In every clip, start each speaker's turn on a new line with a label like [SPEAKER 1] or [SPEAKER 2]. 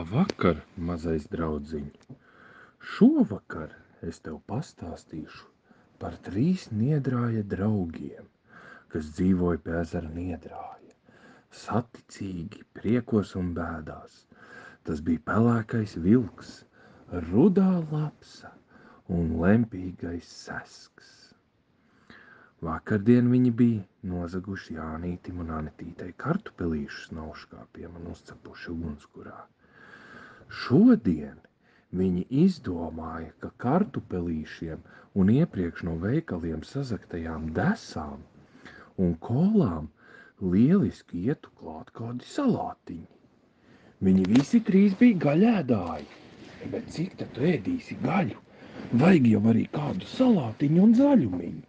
[SPEAKER 1] Labvakar, mazais draudziņ! Šovakar es tev pastāstīšu par 3 niedrāja draugiem, kas dzīvoja pie ezera Niedrāja. Saticīgi, priekos un bēdās. Tas bija pelēkais vilks, rudā lapsa un lempīgais sesks. Vakardien viņi bija nozaguši Jānītim un Anitītei kartupelīšus nauškāpiem un uzcepuši ugunskurā. Šodien viņi izdomāja, ka kartupelīšiem un iepriekš no veikaliem sazagtajām desām un kolām lieliski ietu klāt kādi salātiņi. Viņi visi 3 bija gaļēdāji, bet cik tad tu ēdīsi gaļu? Vajag jau arī kādu salātiņu un zaļumiņu.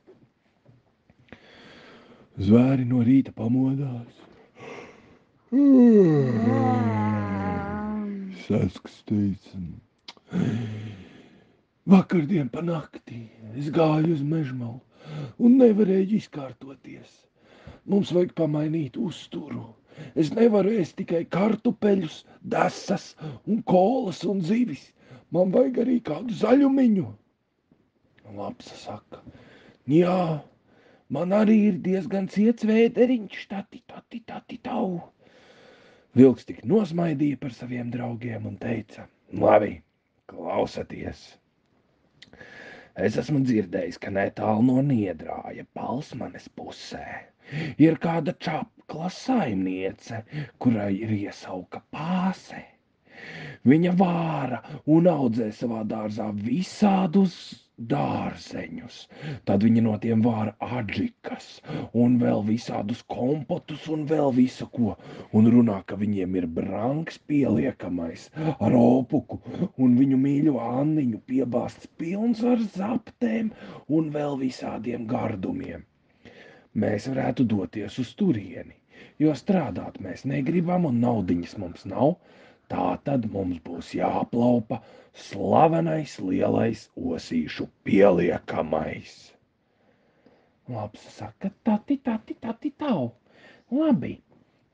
[SPEAKER 1] Zvēri no rīta pamodās. Sesks teica, vakardien pa naktī es gāju uz mežmalu un nevarēju izkārtoties. Mums vajag pamainīt uzturu. Es nevaru ēst tikai kartupeļus, desas un kolas un zivis. Man vajag arī kādu zaļumiņu. Lapsa saka, jā, man arī ir diezgan ciets vēderiņš, tati, tau. Vilks tik nosmaidīja par saviem draugiem un teica, labi, klausaties. Es esmu dzirdējis, ka netālu no Niedrāja Palsmanes pusē ir kāda čapkla saimniece, kurai ir iesauka pāse. Viņa vāra un audzē savā dārzā visādus dārzeņus. Tad viņa no tiem vāra adžikas un vēl visādus kompotus un vēl visu ko. Un runā, ka viņiem ir branks pieliekamais ar opuku un viņu mīļo Anniņu piebāsts pilns ar zaptēm un vēl visādiem gardumiem. Mēs varētu doties uz turieni, jo strādāt mēs negribam un naudiņas mums nav. Tā tad mums būs jāplaupa slavenais lielais osīšu pieliekamais. Lapsa saka, tati, tau. Labi,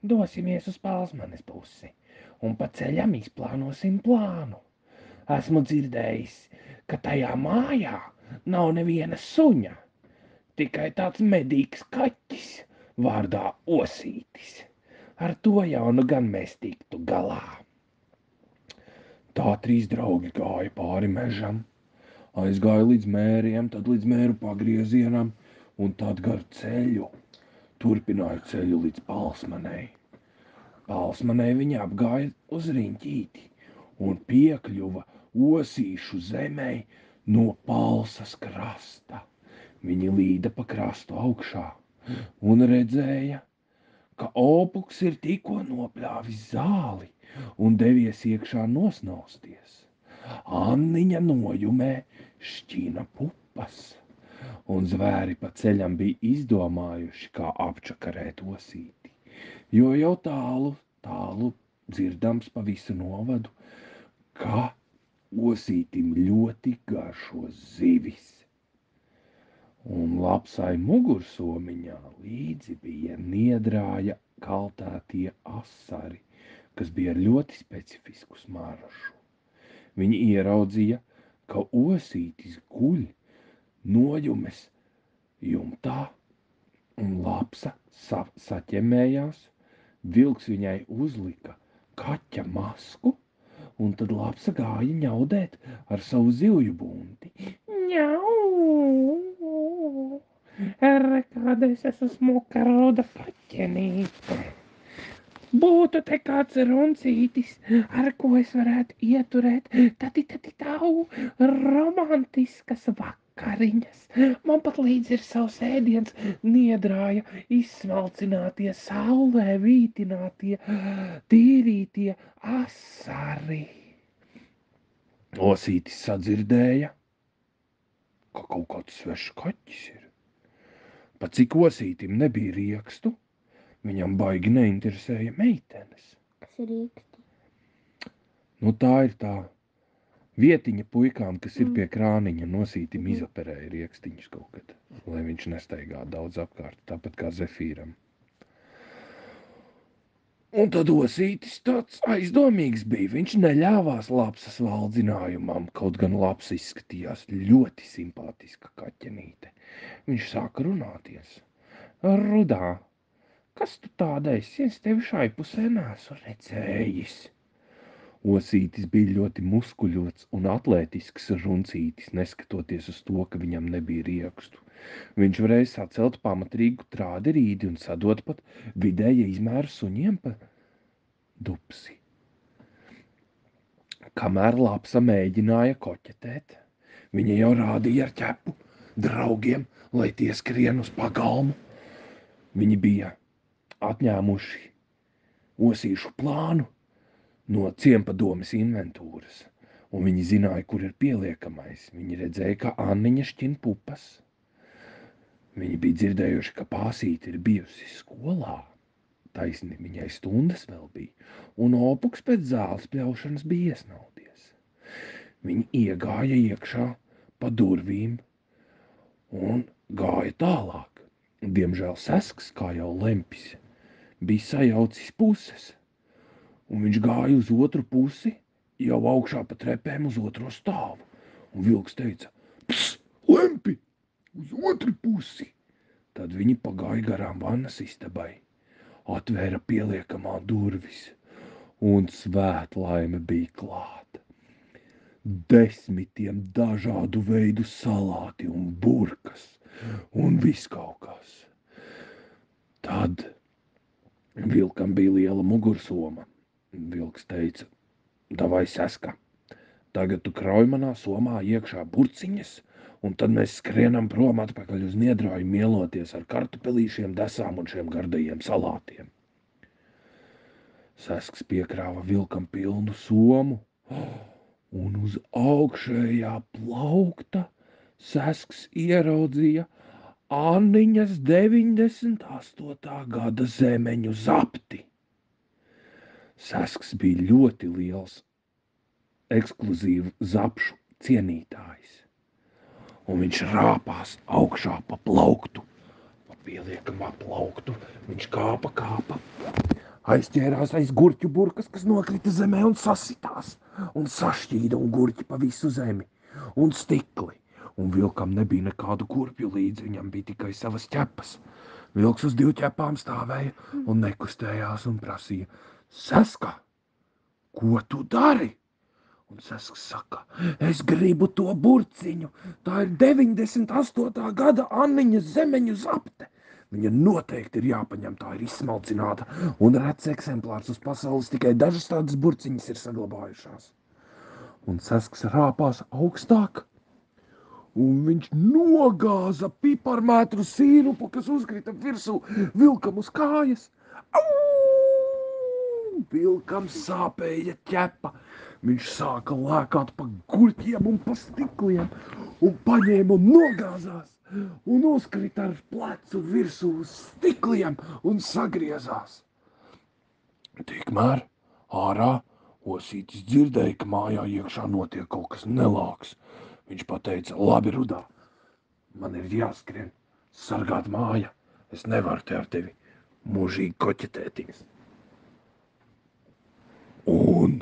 [SPEAKER 1] dosimies uz Palsmanes pusi un pa ceļam izplānosim plānu. Esmu dzirdējis, ka tajā mājā nav neviena suņa, tikai tāds medīgs kaķis vārdā Osītis. Ar to jau nu gan mēs tiktu galā. Tā 3 draugi gāja pāri mežam, aizgāja līdz mēriem, tad līdz mēru pagriezienam un tad gar ceļu. Turpināja ceļu līdz Palsmanei. Palsmanei viņi apgāja uz riņķīti un piekļuva Osīšu zemei no Palsas krasta. Viņi līda pa krastu augšā un redzēja, ka opuks ir tikko nopļāvis zāli un devies iekšā nosnausties. Anniņa nojumē šķina pupas, un zvēri pa ceļam bija izdomājuši, kā apčakarēt Osīti, jo jau tālu dzirdams pa visu novadu, ka Osītim ļoti garšo zivis. Un lapsai mugursomiņā līdzi bija Niedrāja kaltētie asari, kas bija ar ļoti specifisku smaržu. Viņi ieraudzīja, ka Osītis guļ nojumes jumtā, un lapsa saķemējās, vilks viņai uzlika kaķa masku, un tad lapsa gāja ņaudēt ar savu zivju bunti. Ņau! Kāda es esmu smuka ruda kaķenīte. Būtu te kāds runcītis, ar ko es varētu ieturēt tati tau romantiskas vakariņas. Man pat līdz ir savs ēdiens Niedrāja izsmalcinātie, saulē vītinātie, tīrītie asari. Osītis sadzirdēja, ka kaut kāds svešs kaķis ir. Pat cik Osītim nebija riekstu, viņam baigi neinteresēja meitenes.
[SPEAKER 2] Kas ir rieksti?
[SPEAKER 1] Nu tā ir tā vietiņa puikām, kas ir pie krāniņa, Osītim izoperēja riekstiņus kaut kad, lai viņš nestaigā daudz apkārt, tāpat kā Zefīram. Un tad Osītis tāds aizdomīgs bija. Viņš neļāvās lapsas valdzinājumam, kaut gan lapsa izskatījās ļoti simpātiska kaķenīte. Viņš sāka runāties. Rudā, kas tu tāda esi? Es tevi šai pusē neesmu redzējis. Osītis bija ļoti muskuļots un atlētisks runcītis, neskatoties uz to, ka viņam nebija riekstu. Viņš varēja sacelt pamatīgu trādi rīdi un sadot pat vidēja izmēra suņiem pa dupsi. Kamēr lapsa mēģināja koķetēt, viņa jau rādīja ar ķepu draugiem, lai tie skrien uz pagalmu. Viņi bija atņēmuši Osīšu plānu no ciempadomes inventūras, un viņi zināja, kur ir pieliekamais. Viņi redzēja, ka Anniņa šķin pupas. Viņi bija dzirdējuši, ka Pāsīte ir bijusi skolā. Taisni viņai stundas vēl bija, un Opuks pēc zāles pļaušanas bija iesnaudies. Viņi iegāja iekšā pa durvīm un gāja tālāk. Diemžēl Sesks, kā jau lempis, bija sajaucis puses, un viņš gāja uz otru pusi, jau augšā pa trepēm uz otro stāvu. Un vilks teica: Ps, lempi, uz otru pusi! Tad viņi pagāja garām vannas istabai, atvēra pieliekamā durvis, un svētlaime bija klāta. 10 dažādu veidu salāti un burkas, un viss kaut kas. Tad vilkam bija liela mugursoma. Vilks teica: Davai, Seska, tagad tu krauj manā somā iekšā burciņas, un tad mēs skrienam prom atpakaļ uz Niedrāju mieloties ar kartupelīšiem, desām un šiem gardajiem salātiem. Sesks piekrāva vilkam pilnu somu, un uz augšējā plaukta Sesks ieraudzīja Anniņas 98. gada zemeņu zapti. Sesks bija ļoti liels, ekskluzīvu zapšu cienītājs, un viņš rāpās augšā pa plauktu, pa pieliekamā plauktu. Viņš kāpa, aizķērās aiz gurķu burkas, kas nokrita zemē un sasitās, un sašķīda un gurķi pa visu zemi, un stikli. Un vilkam nebija nekādu kurpju līdzi, viņam bija tikai savas ķepas. Vilks uz 2 ķepām stāvēja un nekustējās un prasīja: Seska, ko tu dari? Un Sesks saka: Es gribu to burciņu, tā ir 98. gada Anniņas zemeņu zapte. Viņa noteikti ir jāpaņem, tā ir izsmalcināta, un rets eksemplārs uz pasaules, tikai dažas tādas burciņas ir saglabājušās. Un Sesks rāpās augstāk, un viņš nogāza piparmētru sīrupu, kas uzkrita virsū vilkam uz kājas. Au! Vilkam sāpēja ķepa. Viņš sāka lēkāt pa gurķiem un pa stikliem, un paņēma un nogāzās, un uzkrita ar plecu virsū uz stikliem un sagriezās. Tikmēr ārā Osītis dzirdēja, ka mājā iekšā notiek kaut kas nelāks. Viņš pateica: Labi, Rudā, man ir jāskrien sargāt māja. Es nevaru te ar tevi mūžīgi koķetēties. Un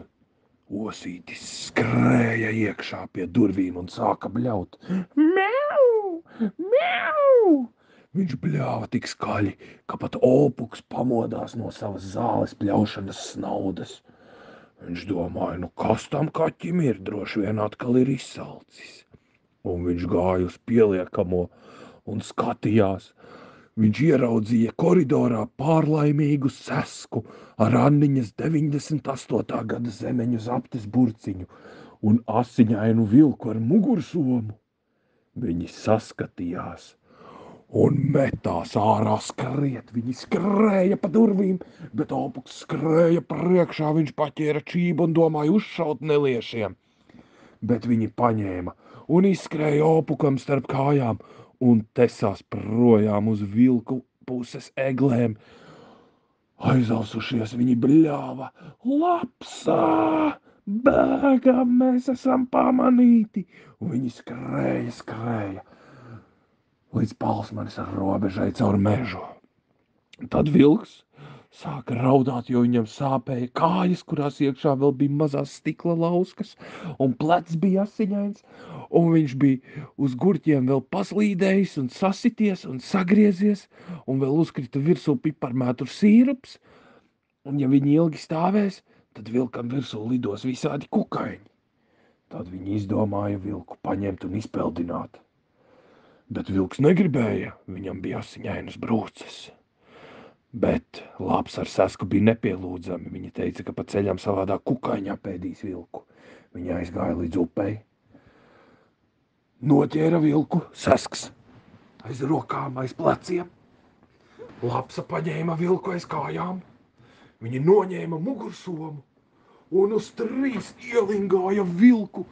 [SPEAKER 1] Osītis skrēja iekšā pie durvīm un sāka bļaut. Miau! Miau! Viņš bļāva tik skaļi, ka pat Opuks pamodās no savas zāles bļaušanas snaudas. Viņš domāja, kas tam kaķim ir, droši vien atkal ir izsalcis. Un viņš gāja uz pieliekamo un skatījās. Viņš ieraudzīja koridorā pārlaimīgu Sesku ar Anniņas 98. gada zemeņu zaptes burciņu un asiņainu vilku ar mugursomu. Viņi saskatījās un metās ārā skriet. Viņi skrēja pa durvīm, bet Opuks skrēja priekšā. Viņš paķēra čību un domāja uzšaut neliešiem. Bet viņi paņēma un izskrēja Opukam starp kājām un tesās projām uz vilku puses eglēm. Aizausušies viņi bļāva: Lapsā! Bēgam, mēs esam pamanīti! Un viņi skrēja līdz Palsmanis ar robežai caur mežu. Tad vilks Sāka raudāt, jo viņam sāpēja kājas, kurās iekšā vēl bija mazās stikla lauskas, un plecs bija asiņains, un viņš bija uz gurķiem vēl paslīdējis un sasities un sagriezies, un vēl uzkrita virsū piparmētru sīrups, un ja viņi ilgi stāvēs, tad vilkam virsū lidos visādi kukaiņi. Tad viņi izdomāja vilku paņemt un izpeldināt. Bet vilks negribēja, viņam bija asiņainas brūces. Bet labs ar Sasku bija nepielūdzami. Viņa teica, ka pa ceļam savādāk kukaiņā pēdīs vilku. Viņa aizgāja līdz upei. Noķēra vilku Sasks aiz rokām, aiz pleciem. Lapsa paņēma vilku aiz kājām. Viņa noņēma mugursomu un uz 3 ielingāja vilku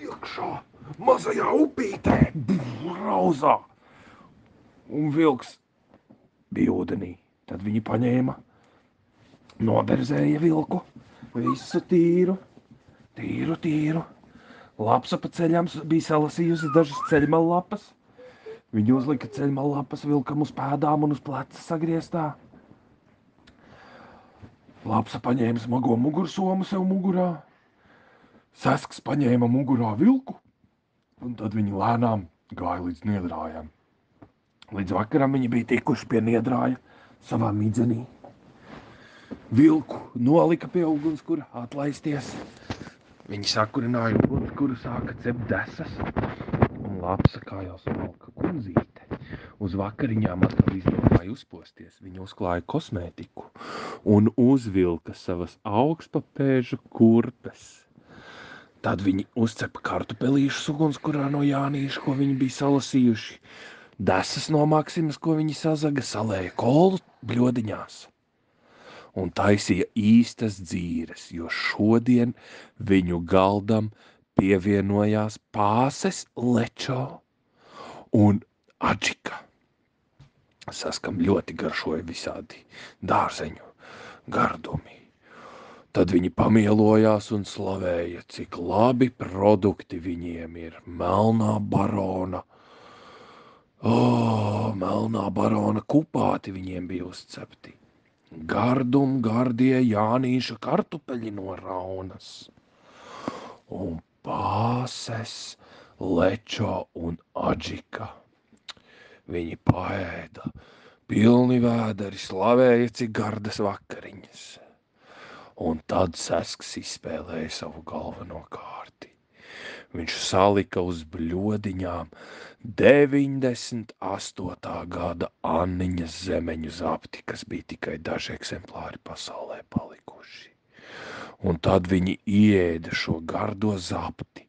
[SPEAKER 1] iekšā mazajā upītē. Rauzā. Un vilks bija ūdenī. Tad viņi paņēma, noberzēja vilku, visu tīru. Lapsa pa ceļām bija salasījusi dažas ceļmallapas. Viņi uzlika ceļmallapas vilkam uz pēdām un uz pleca sagrieztā. Lapsa paņēma smago mugursomu sev mugurā. Sasks paņēma mugurā vilku, un tad viņi lēnām gāja līdz Niedrājam. Līdz vakaram viņi bija tikuši pie Niedrāja savā midzenī. Vilku nolika pie ugunskura atlaisties. Viņi sakurināja ugunskuru, sāka cept desas, un Lapsa kā jau smalka kundzīte. Uz vakariņām atkal izdomāja uzposties. Viņa uzklāja kosmētiku un uzvilka savas augstpapēžu kurpes. Tad viņi uzcepa kartupelīšus ugunskurā no Jānīša, ko viņi bija salasījuši. Desas no Maksimas, ko viņi sazaga, salēja kolu bļodiņās un taisīja īstas dzīres, jo šodien viņu galdam pievienojās pāses, lečo un adžika. Saskam ļoti garšoja visādi dārzeņu gardumi. Tad viņi pamielojās un slavēja, cik labi produkti viņiem ir. Melnā barona kupāti viņiem bija uzcepti. Gardie Jānīša kartupeļi no Raunas. Un pāses, lečo un adžika. Viņi paēda, pilni vēderi, slavēja, cik gardas vakariņas. Un tad Sasks izspēlēja savu galveno kārti. Viņš salika uz bļodiņām 98. gada Anniņas zemeņu zapti, kas bija tikai daži eksemplāri pasaulē palikuši. Un tad viņi ieēda šo gardo zapti,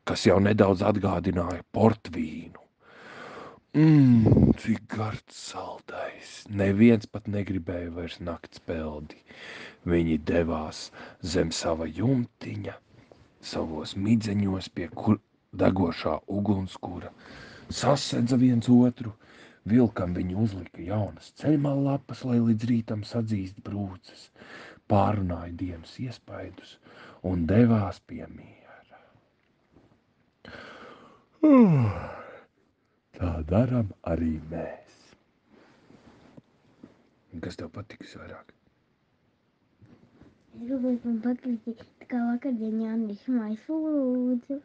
[SPEAKER 1] kas jau nedaudz atgādināja portvīnu. Cik gards saldais. Neviens pat negribēja vairs nakts peldi. Viņi devās zem sava jumtiņa, savos midzeņos pie degošā ugunskura, sasedza viens otru, vilkam viņi uzlika jaunas ceļmallapas, lai līdz rītam sadzīst brūces, pārunāja dienas iespaidus un devās pie miera. Tā daram arī mēs. Kas tev patiks vairāk?
[SPEAKER 2] Es gribēju, man patīk, tā kā vakardien Jānis maisu lūdzu.